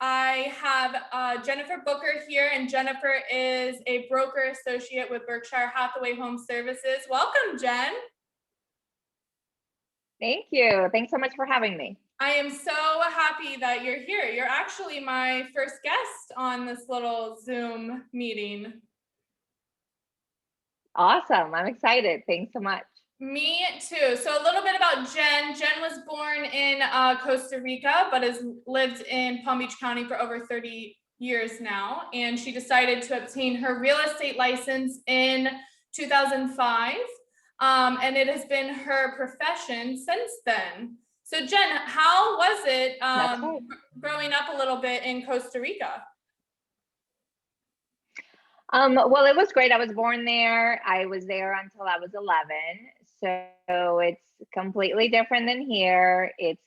I have Jennifer Booker here, and Jennifer is a broker associate with Berkshire Hathaway Home Services. Welcome, Jen. Thank you. Thanks so much for having me. I am so happy that you're here. You're actually my first guest on this little Zoom meeting. Awesome. I'm excited. Thanks so much. Me too. So a little bit about Jen. Jen was born in Costa Rica, but has lived in Palm Beach County for over 30 years now. And she decided to obtain her real estate license in 2005. And it has been her profession since then. So Jen, how was it That's right. growing up a little bit in Costa Rica? Well, it was great. I was born there. I was there until I was 11. So it's completely different than here. It's,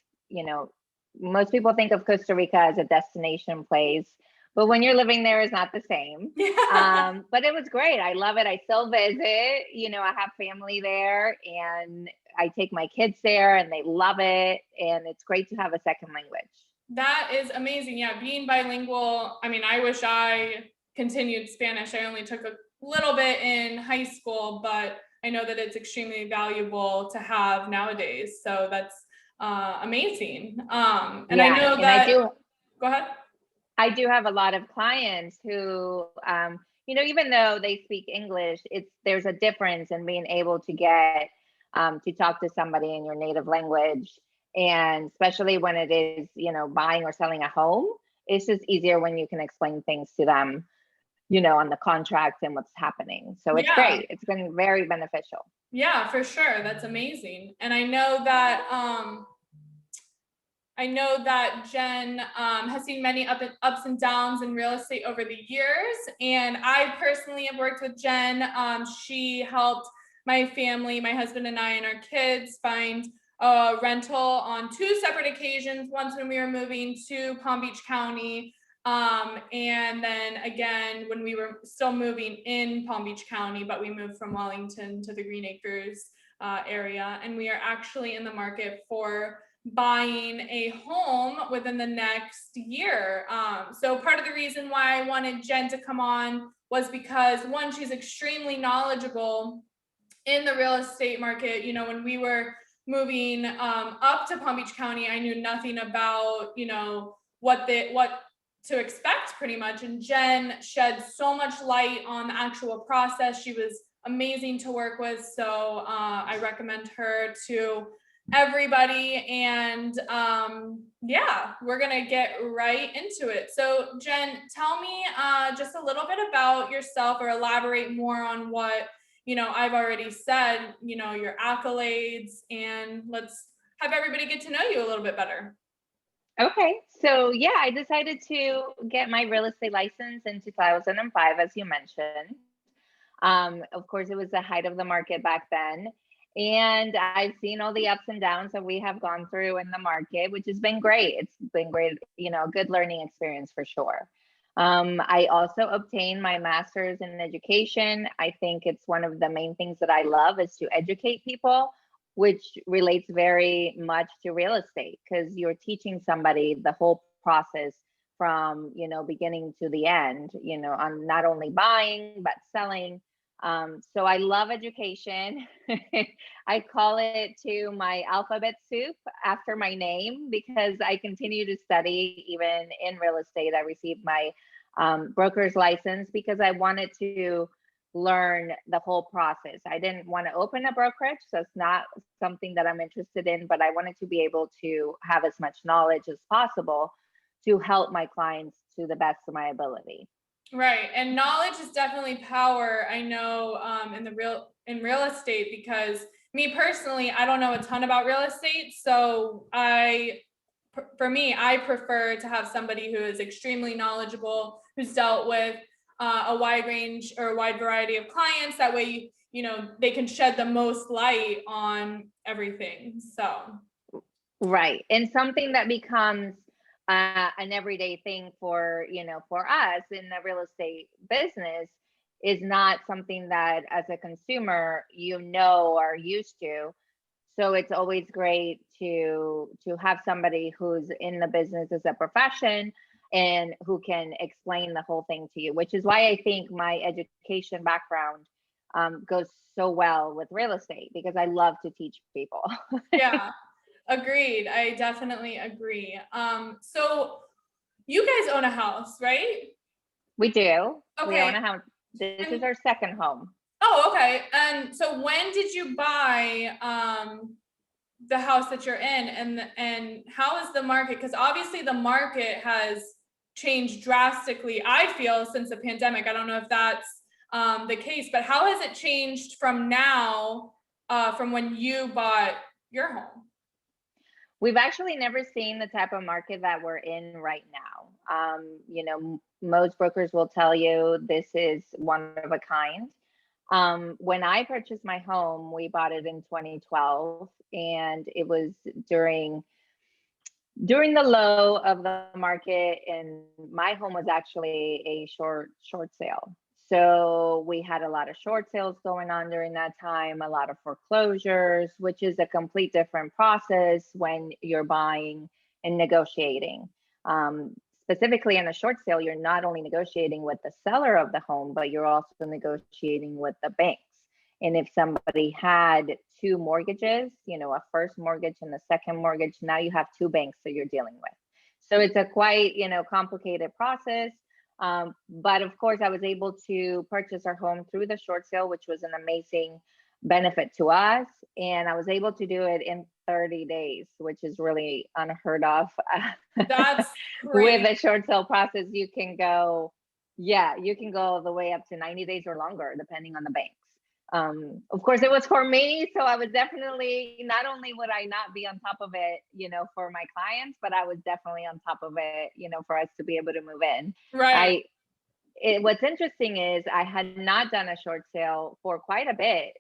most people think of Costa Rica as a destination place, but when you're living there, it's not the same. But it was great. I love it. I still visit. I have family there, and I take my kids there, and they love it. And it's great to have a second language. That is amazing. Yeah, being bilingual. I mean, I wish I continued Spanish. I only took a little bit in high school, but I know that it's extremely valuable to have nowadays. So that's amazing. And I know that. Go ahead. I do have a lot of clients who, even though they speak English, there's a difference in being able to get to talk to somebody in your native language. And especially when it is, buying or selling a home, it's just easier when you can explain things to them, on the contract and what's happening. So it's great. It's been very beneficial. Yeah, for sure. That's amazing. And I know that Jen has seen many ups and downs in real estate over the years. And I personally have worked with Jen. She helped my family, my husband and I, and our kids find a rental on 2 separate occasions. Once when we were moving to Palm Beach County, and then again when we were still moving in Palm Beach County, but we moved from Wellington to the Green Acres area. And we are actually in the market for buying a home within the next year. So part of the reason why I wanted Jen to come on was because, one, she's extremely knowledgeable in the real estate market. When we were moving up to Palm Beach County, I knew nothing about, what to expect pretty much. And Jen shed so much light on the actual process. She was amazing to work with. So I recommend her to everybody. And we're gonna get right into it. So Jen, tell me just a little bit about yourself, or elaborate more on what I've already said, your accolades, and let's have everybody get to know you a little bit better. Okay, so yeah, I decided to get my real estate license in 2005, as you mentioned. Of course, it was the height of the market back then. And I've seen all the ups and downs that we have gone through in the market, which has been great. It's been great, a good learning experience for sure. I also obtained my master's in education. I think it's one of the main things that I love is to educate people, which relates very much to real estate, because you're teaching somebody the whole process from, beginning to the end, on not only buying, but selling. So I love education. I call it to my alphabet soup after my name, because I continue to study even in real estate. I received my broker's license because I wanted to learn the whole process. I didn't want to open a brokerage, so it's not something that I'm interested in, but I wanted to be able to have as much knowledge as possible to help my clients to the best of my ability. Right. And knowledge is definitely power. I know in real estate, because me personally, I don't know a ton about real estate. So for me, I prefer to have somebody who is extremely knowledgeable, who's dealt with a wide range or a wide variety of clients. That way, they can shed the most light on everything. So. Right. And something that becomes an everyday thing for us in the real estate business is not something that as a consumer are used to. So it's always great to have somebody who's in the business as a profession and who can explain the whole thing to you, which is why I think my education background goes so well with real estate, because I love to teach people. Yeah, agreed. I definitely agree. So you guys own a house, right? We do. We own Okay. a house. This is And our second home. oh, okay. And so when did you buy the house that you're in, and how is the market? Because obviously the market has changed drastically, I feel, since the pandemic. I don't know if that's the case, but how has it changed from now, from when you bought your home? We've actually never seen the type of market that we're in right now. Most brokers will tell you this is one of a kind. When I purchased my home, we bought it in 2012, and it was during the low of the market, and my home was actually a short sale. So we had a lot of short sales going on during that time, a lot of foreclosures, which is a complete different process when you're buying and negotiating. Specifically in a short sale, you're not only negotiating with the seller of the home, but you're also negotiating with the banks. And if somebody had two mortgages, a first mortgage and a second mortgage, now you have two banks that you're dealing with. So it's a quite, complicated process. But of course, I was able to purchase our home through the short sale, which was an amazing benefit to us. And I was able to do it in 30 days, which is really unheard of. That's With great. a short sale process, you can go all the way up to 90 days or longer, depending on the banks. Of course, it was for me, so I was definitely, not only would I not be on top of it, for my clients, but I was definitely on top of it, for us to be able to move in. Right. What's interesting is I had not done a short sale for quite a bit,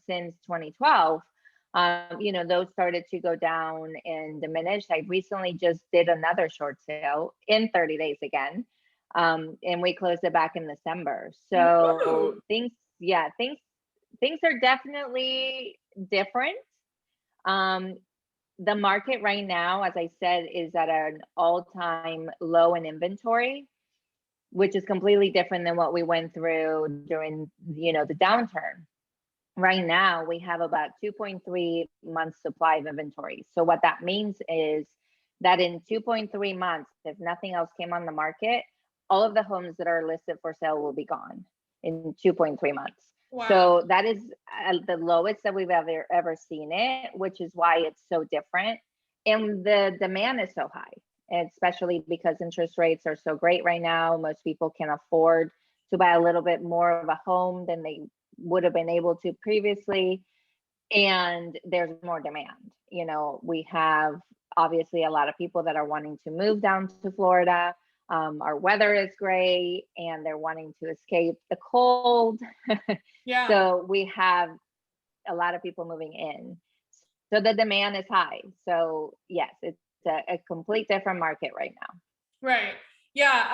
since 2012. Those started to go down and diminish. I recently just did another short sale in 30 days again. And we closed it back in December. So Woo. things are definitely different. The market right now, as I said, is at an all-time low in inventory, which is completely different than what we went through during, the downturn. Right now, we have about 2.3 months supply of inventory. So what that means is that in 2.3 months, if nothing else came on the market, all of the homes that are listed for sale will be gone in 2.3 months. Wow. So that is the lowest that we've ever seen it, which is why it's so different. And the demand is so high, especially because interest rates are so great right now. Most people can afford to buy a little bit more of a home than they would have been able to previously. And there's more demand. We have obviously a lot of people that are wanting to move down to Florida. Our weather is great and they're wanting to escape the cold. Yeah. So we have a lot of people moving in. So the demand is high. So yes, it's a complete different market right now. Right. Yeah.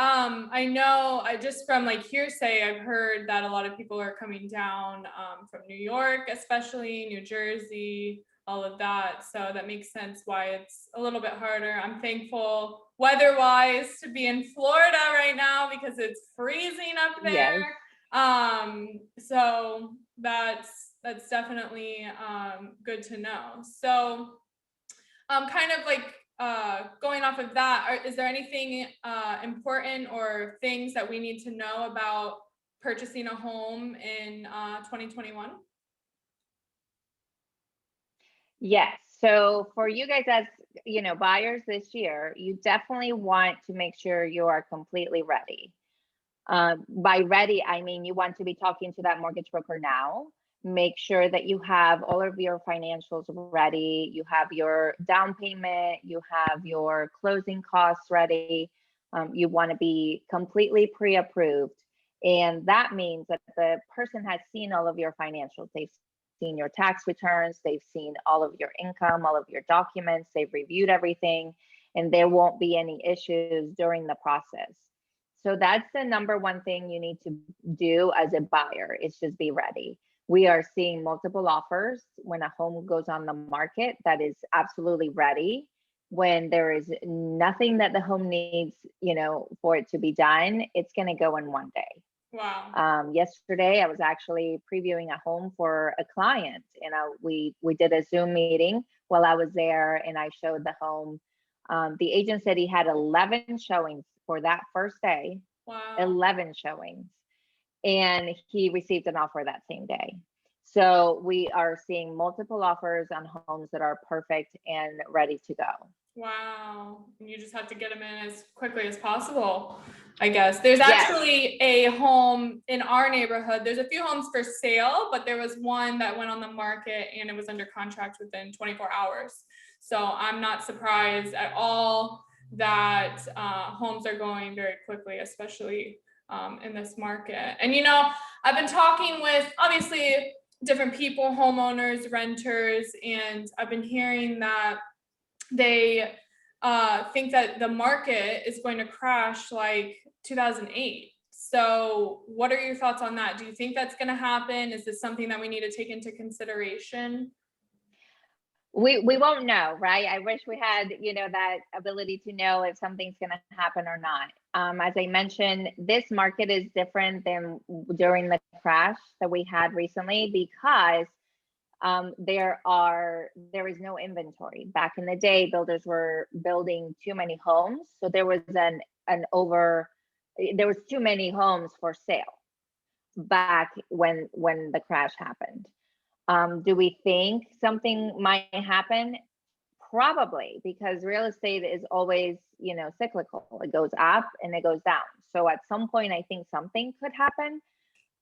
I know, I just from like hearsay, I've heard that a lot of people are coming down from New York, especially New Jersey, all of that. So that makes sense why it's a little bit harder. I'm thankful weather-wise to be in Florida right now because it's freezing up Yes. there. So that's definitely good to know. So kind of like going off of that, is there anything important or things that we need to know about purchasing a home in 2021? Yes. So for you guys as, buyers this year, you definitely want to make sure you are completely ready. By ready, I mean you want to be talking to that mortgage broker now. Make sure that you have all of your financials ready. You have your down payment, you have your closing costs ready. You want to be completely pre-approved. And that means that the person has seen all of your financials. They've seen your tax returns, they've seen all of your income, all of your documents, they've reviewed everything, and there won't be any issues during the process. So that's the number one thing you need to do as a buyer, is just be ready. We are seeing multiple offers when a home goes on the market that is absolutely ready. when there is nothing that the home needs, for it to be done, it's going to go in one day. Wow. Yesterday, I was actually previewing a home for a client, and we did a Zoom meeting while I was there, and I showed the home. The agent said he had 11 showings for that first day. Wow. 11 showings, and he received an offer that same day. So we are seeing multiple offers on homes that are perfect and ready to go. Wow. And you just have to get them in as quickly as possible, I guess. There's Yes. actually a home in our neighborhood. There's a few homes for sale, but there was one that went on the market and it was under contract within 24 hours. So I'm not surprised at all that homes are going very quickly, especially in this market. And, I've been talking with obviously different people, homeowners, renters, and I've been hearing that they think that the market is going to crash like 2008. So what are your thoughts on that? Do you think that's going to happen? Is this something that we need to take into consideration? We won't know, right? I wish we had, that ability to know if something's going to happen or not. As I mentioned, this market is different than during the crash that we had recently because there is no inventory. Back in the day, builders were building too many homes, so there was there was too many homes for sale back when the crash happened. Do we think something might happen? Probably, because real estate is always, cyclical. It goes up and it goes down. So at some point, I think something could happen.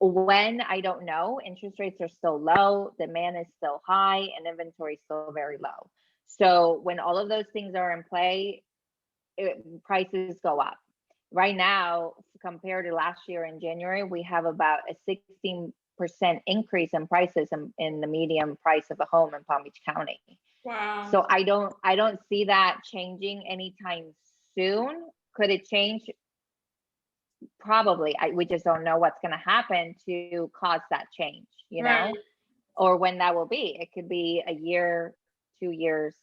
When, I don't know. Interest rates are still low, demand is still high, and inventory is still very low. So when all of those things are in play, prices go up. Right now, compared to last year in January, we have about a 16% increase in prices in the median price of a home in Palm Beach County. Wow. So I don't see that changing anytime soon. Could it change? Probably. We just don't know what's going to happen to cause that change, Right. or when that will be. It could be a year, 2 years.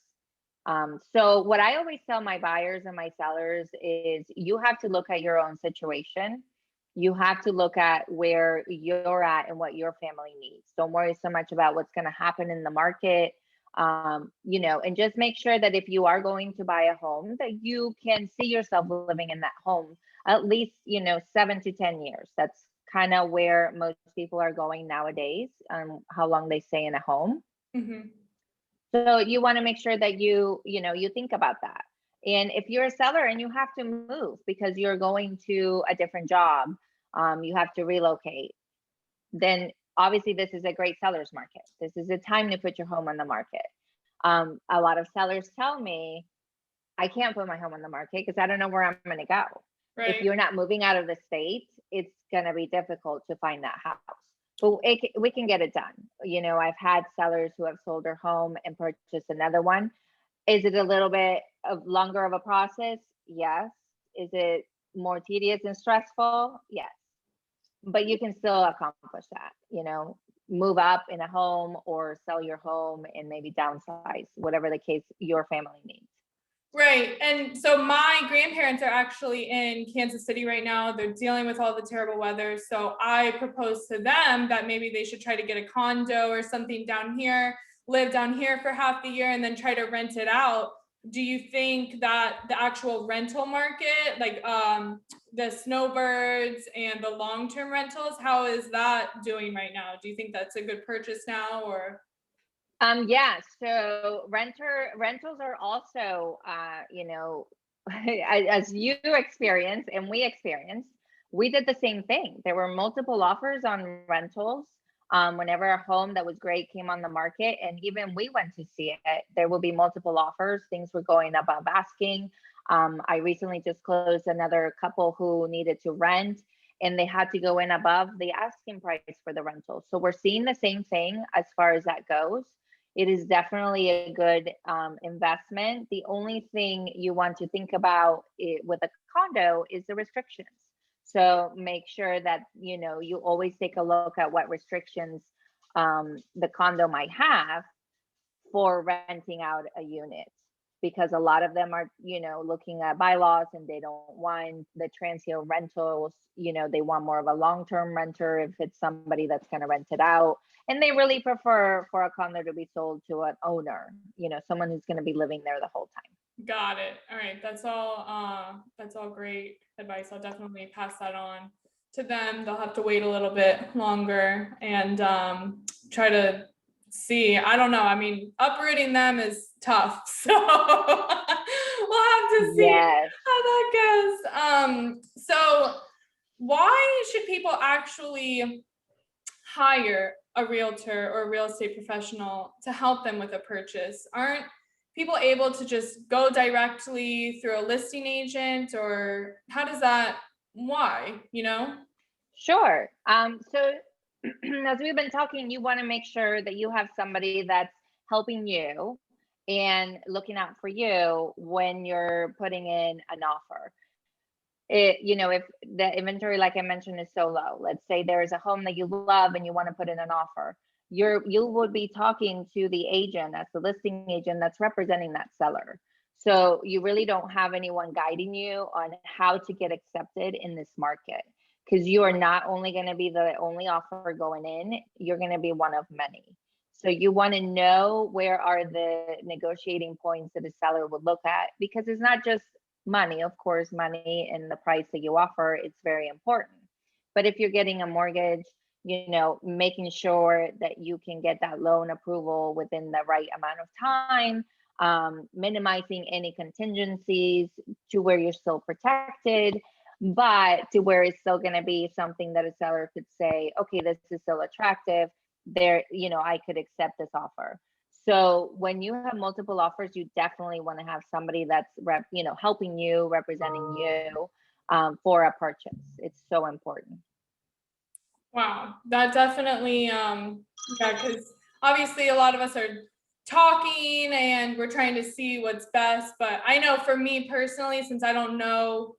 So what I always tell my buyers and my sellers is you have to look at your own situation. You have to look at where you're at and what your family needs. Don't worry so much about what's going to happen in the market. And just make sure that if you are going to buy a home, that you can see yourself living in that home at least, 7 to 10 years. That's kind of where most people are going nowadays, how long they stay in a home. Mm-hmm. So you want to make sure that you think about that. And if you're a seller and you have to move because you're going to a different job, you have to relocate, then obviously this is a great seller's market. This is a time to put your home on the market. A lot of sellers tell me, I can't put my home on the market because I don't know where I'm going to go. Right. If you're not moving out of the state, it's going to be difficult to find that house. But we can get it done. I've had sellers who have sold their home and purchased another one. Is it a little bit longer of a process? Yes. Is it more tedious and stressful? Yes. But you can still accomplish that, move up in a home or sell your home and maybe downsize, whatever the case your family needs. Right. And so my grandparents are actually in Kansas City right now. They're dealing with all the terrible weather. So I proposed to them that maybe they should try to get a condo or something down here, live down here for half the year, and then try to rent it out. Do you think that the actual rental market, like the snowbirds and the long-term rentals, how is that doing right now? Do you think that's a good purchase now, or? Yeah, so rentals are also, as you experience and we experienced, we did the same thing. There were multiple offers on rentals. Whenever a home that was great came on the market, and even we went to see it, there will be multiple offers. Things were going above asking. I recently just closed another couple who needed to rent, and they had to go in above the asking price for the rental. So we're seeing the same thing as far as that goes. It is definitely a good investment. The only thing you want to think about with a condo is the restrictions. So make sure that you always take a look at what restrictions the condo might have for renting out a unit. because a lot of them are, looking at bylaws and they don't want the transient rentals. They want more of a long-term renter if it's somebody that's going to rent it out. And they really prefer for a condo to be sold to an owner, someone who's going to be living there the whole time. Got it. All right. That's all great advice. I'll definitely pass that on to them. They'll have to wait a little bit longer and try to see. I don't know. I mean, uprooting them is tough. So we'll have to see Yes. how that goes. So why should people actually hire a realtor or a real estate professional to help them with a purchase? Aren't people able to just go directly through a listing agent, or how does that, why, Sure. So as we've been talking, you want to make sure that you have somebody that's helping you and looking out for you when you're putting in an offer. If the inventory, like I mentioned, is so low, let's say there's a home that you love and you want to put in an offer, you would be talking to the agent as the listing agent that's representing that seller. So you really don't have anyone guiding you on how to get accepted in this market, because you are not only going to be the only offer going in, you're going to be one of many. So you want to know where are the negotiating points that a seller would look at, because it's not just money. Of course, money and the price that you offer, it's very important. But if you're getting a mortgage, making sure that you can get that loan approval within the right amount of time, minimizing any contingencies to where you're still protected, but to where it's still going to be something that a seller could say, okay, this is still attractive. There, I could accept this offer. So when you have multiple offers, you definitely want to have somebody that's helping you, representing you for a purchase. It's so important. Wow, that definitely, yeah, because obviously a lot of us are talking and we're trying to see what's best. But I know for me personally, since I don't know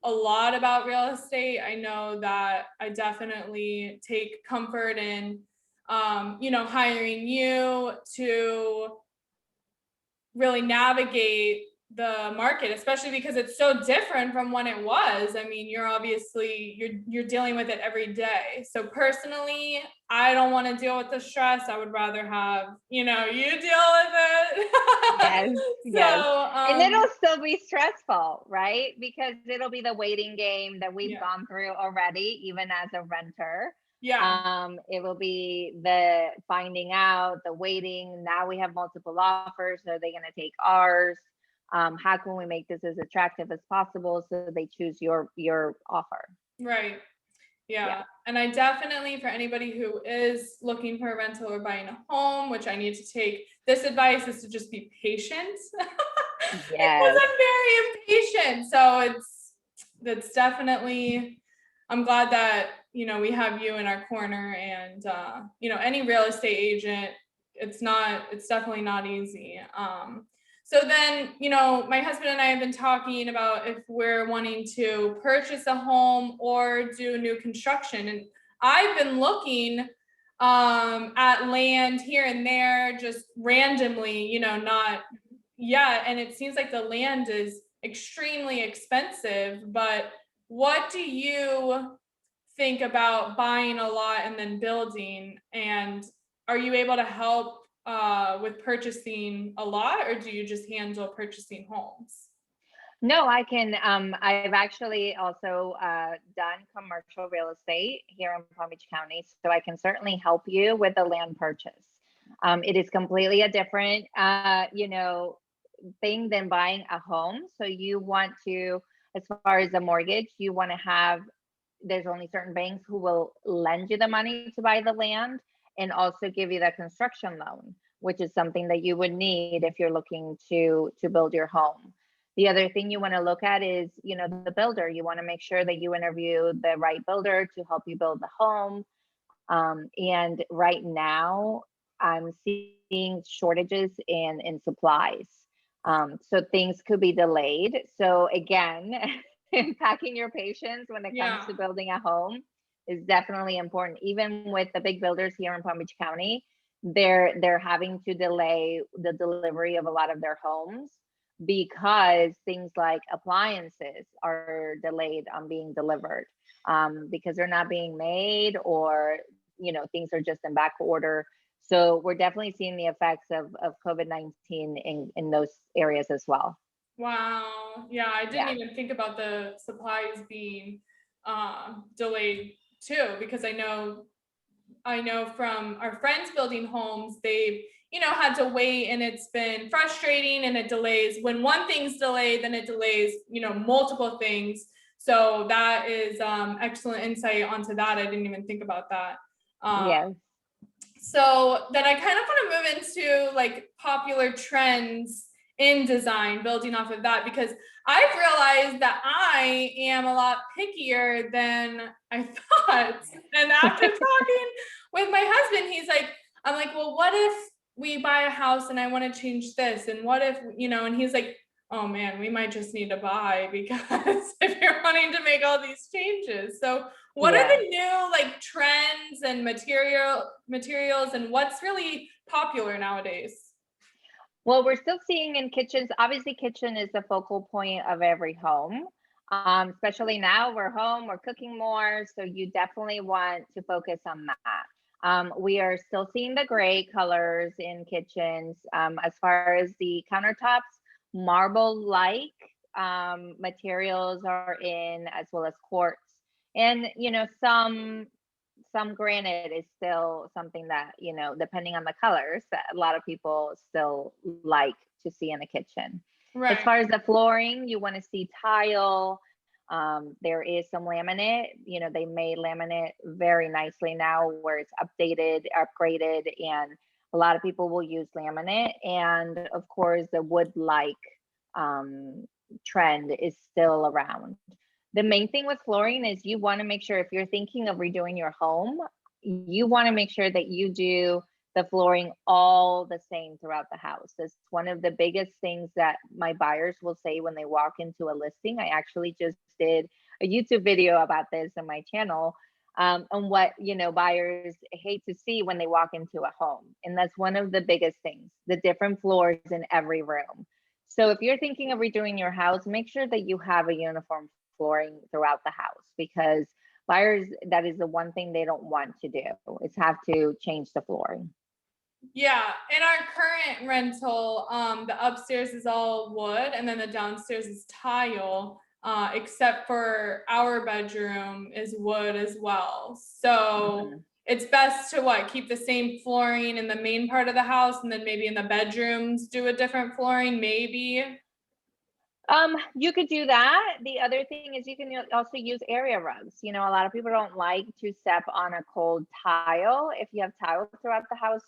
a lot about real estate, I know that I definitely take comfort in, hiring you to really navigate the market, especially because it's so different from when it was. I mean, you're dealing with it every day. So personally, I don't want to deal with the stress. I would rather have, you deal with it. Yes, yes. So, And it'll still be stressful, right? Because it'll be the waiting game that we've gone through already, even as a renter. yeah. It will be the finding out, the waiting. Now we have multiple offers. Are they going to take ours? How can we make this as attractive as possible so they choose your offer? Right. Yeah. And I definitely, for anybody who is looking for a rental or buying a home, which I need to take, this advice is to just be patient. Because I'm very impatient. So that's definitely, I'm glad that, we have you in our corner, and, any real estate agent, it's definitely not easy. So then, my husband and I have been talking about if we're wanting to purchase a home or do new construction. And I've been looking at land here and there just randomly, not yet. And it seems like the land is extremely expensive. But what do you think about buying a lot and then building? And are you able to help with purchasing a lot, or do you just handle purchasing homes? No, I can. I've actually also done commercial real estate here in Palm Beach County, so I can certainly help you with the land purchase. It is completely a different, thing than buying a home. So you want to, as far as the mortgage, you want to have. There's only certain banks who will lend you the money to buy the land and also give you the construction loan, which is something that you would need if you're looking to build your home. The other thing you want to look at is, the builder. You want to make sure that you interview the right builder to help you build the home. And right now, I'm seeing shortages in supplies. So things could be delayed. So again, packing your patience when it comes to building a home is definitely important. Even with the big builders here in Palm Beach County, they're having to delay the delivery of a lot of their homes because things like appliances are delayed on being delivered, because they're not being made, or things are just in back order. So we're definitely seeing the effects of COVID-19 in those areas as well. Wow. Yeah, I didn't Yeah. even think about the supplies being delayed too, because I know from our friends building homes, they've, had to wait, and it's been frustrating, and it delays. When one thing's delayed, then it delays, multiple things. So that is excellent insight onto that. I didn't even think about that. Yes. So then I kind of want to move into like popular trends in design, building off of that, because I've realized that I am a lot pickier than I thought. And after talking with my husband, I'm like, well, what if we buy a house and I want to change this? And what if, and he's like, oh man, we might just need to buy, because if you're wanting to make all these changes. So what are Yeah. the new like trends and materials, and what's really popular nowadays? Well, we're still seeing in kitchens. Obviously, kitchen is the focal point of every home. Especially now we're home, we're cooking more. So you definitely want to focus on that. We are still seeing the gray colors in kitchens. As far as the countertops, marble-like materials are in, as well as quartz. And, some granite is still something that, depending on the colors, that a lot of people still like to see in the kitchen. As Right. far as the flooring, you want to see tile. There is some laminate. They made laminate very nicely now, where it's updated, upgraded, and a lot of people will use laminate. And of course, the wood-like trend is still around. The main thing with flooring is you want to make sure, if you're thinking of redoing your home, you want to make sure that you do the flooring all the same throughout the house. It's one of the biggest things that my buyers will say when they walk into a listing. I actually just did a YouTube video about this on my channel, on what buyers hate to see when they walk into a home. And that's one of the biggest things, the different floors in every room. So if you're thinking of redoing your house, make sure that you have a uniform flooring throughout the house, because buyers, that is the one thing they don't want to do, is have to change the flooring. Yeah, in our current rental, the upstairs is all wood, and then the downstairs is tile, except for our bedroom is wood as well. So Mhm. it's best to keep the same flooring in the main part of the house, and then maybe in the bedrooms do a different flooring, maybe. You could do that. The other thing is you can also use area rugs. A lot of people don't like to step on a cold tile if you have tiles throughout the house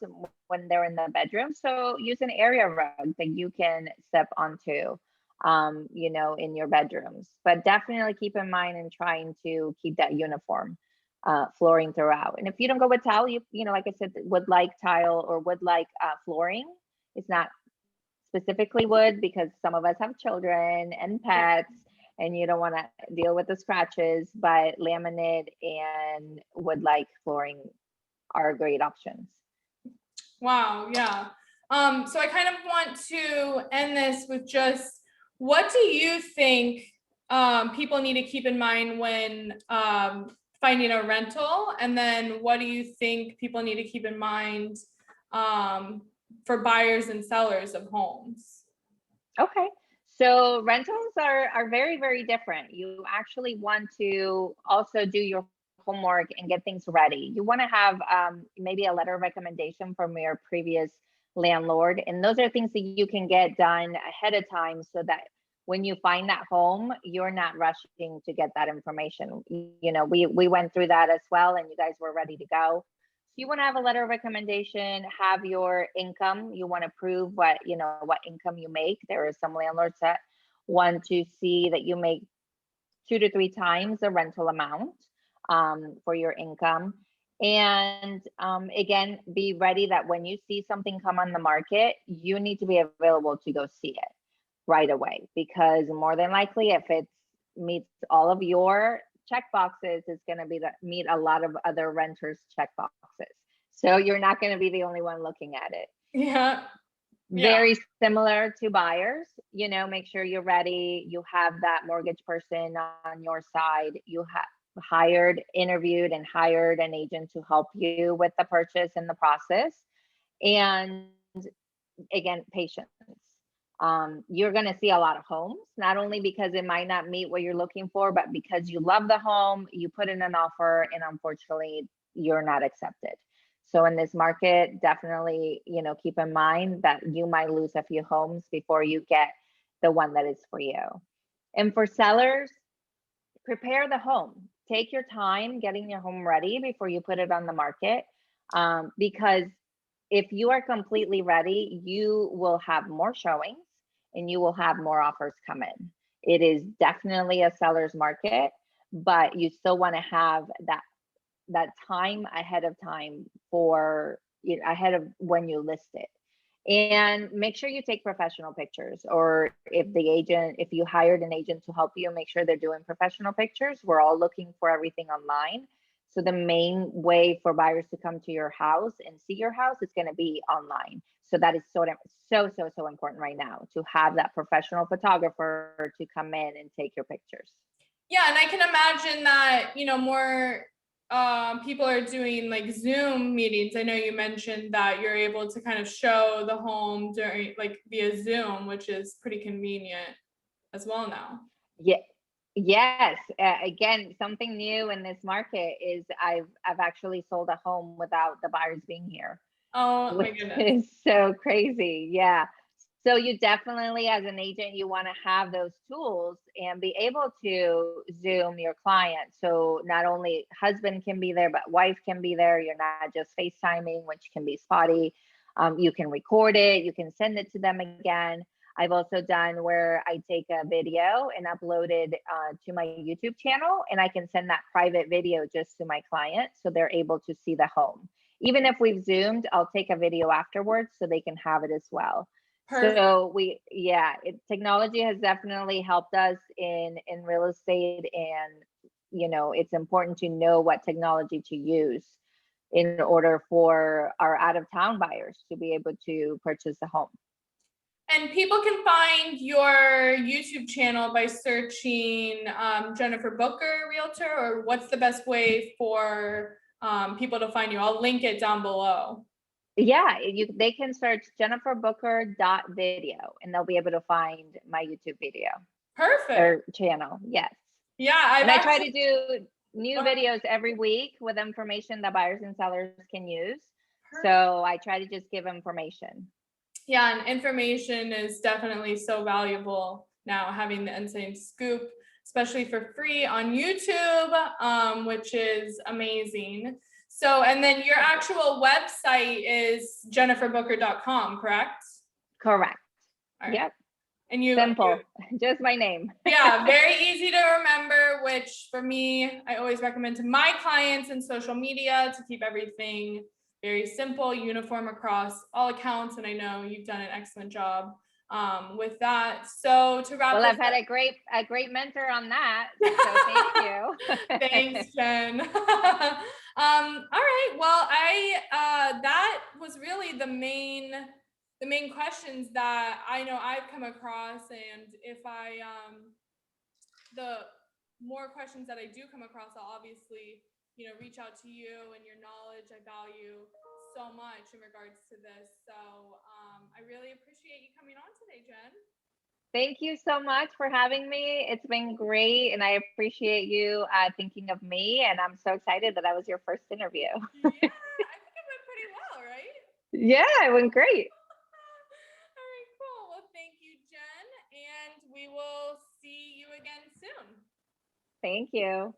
when they're in the bedroom. So use an area rug that you can step onto, in your bedrooms. But definitely keep in mind and trying to keep that uniform flooring throughout. And if you don't go with tile, like I said, wood like tile or wood like flooring. It's not specifically wood, because some of us have children and pets, and you don't want to deal with the scratches, but laminate and wood like flooring are great options. Wow, yeah. So I kind of want to end this with just, what do you think people need to keep in mind when finding a rental? And then what do you think people need to keep in mind for buyers and sellers of homes? Okay. So rentals are very, very different. You actually want to also do your homework and get things ready. You want to have maybe a letter of recommendation from your previous landlord. And those are things that you can get done ahead of time, so that when you find that home, you're not rushing to get that information. We went through that as well, and you guys were ready to go. So you want to have a letter of recommendation, have your income. You want to prove what income you make. There are some landlords that want to see that you make 2 to 3 times the rental amount for your income. And again, be ready that when you see something come on the market, you need to be available to go see it right away, because more than likely, if it meets all of your check boxes, it's going to meet a lot of other renters check boxes. So you're not going to be the only one looking at it. Yeah. Yeah. Very similar to buyers, make sure you're ready. You have that mortgage person on your side. You have interviewed and hired an agent to help you with the purchase and the process. And again, patience. You're going to see a lot of homes, not only because it might not meet what you're looking for, but because you love the home, you put in an offer, and unfortunately, you're not accepted. So in this market, definitely, keep in mind that you might lose a few homes before you get the one that is for you. And for sellers, prepare the home. Take your time getting your home ready before you put it on the market, because if you are completely ready, you will have more showings and you will have more offers come in. It is definitely a seller's market, but you still want to have that time ahead of time for ahead of when you list it. And make sure you take professional pictures, or if you hired an agent to help you, make sure they're doing professional pictures. We're all looking for everything online. So the main way for buyers to come to your house and see your house is going to be online. So that is so important right now, to have that professional photographer to come in and take your pictures. Yeah, and I can imagine that, more people are doing like Zoom meetings. I know you mentioned that you're able to kind of show the home during via Zoom, which is pretty convenient as well now. Yeah. Yes. Again, something new in this market is I've actually sold a home without the buyers being here. Oh my Which goodness. is so crazy. Yeah. So you definitely, as an agent, you want to have those tools and be able to Zoom your client. So not only husband can be there, but wife can be there. You're not just FaceTiming, which can be spotty. You can record it. You can send it to them again. I've also done where I take a video and upload it to my YouTube channel, and I can send that private video just to my client so they're able to see the home. Even if we've Zoomed, I'll take a video afterwards so they can have it as well. Perfect. So technology has definitely helped us in real estate, and it's important to know what technology to use in order for our out of town buyers to be able to purchase a home. And people can find your YouTube channel by searching Jennifer Booker Realtor, or what's the best way for people to find you? I'll link it down below. Yeah, they can search jenniferbooker.video and they'll be able to find my YouTube video. Perfect. Or channel. Yes. Yeah. I try to do new videos every week with information that buyers and sellers can use. Perfect. So I try to just give information. Yeah, and information is definitely so valuable now, having the inside scoop, especially for free on YouTube, which is amazing. So, and then your actual website is jenniferbooker.com, correct? Correct. Right. Yep. And simple, just my name. Yeah, very easy to remember, which for me, I always recommend to my clients in social media to keep everything very simple, uniform across all accounts. And I know you've done an excellent job with that. So to wrap well, I've had up, a great mentor on that. So thank you. Thanks, Jen. All right. Well, that was really the main questions that I know I've come across, and if the more questions that I do come across, I'll obviously reach out to you, and your knowledge I value so much in regards to this. So I really appreciate you coming on today, Jen. Thank you so much for having me. It's been great, and I appreciate you thinking of me, and I'm so excited that I was your first interview. Yeah, I think it went pretty well, right? Yeah, it went great. All right, cool. Well, thank you, Jen, and we will see you again soon. Thank you.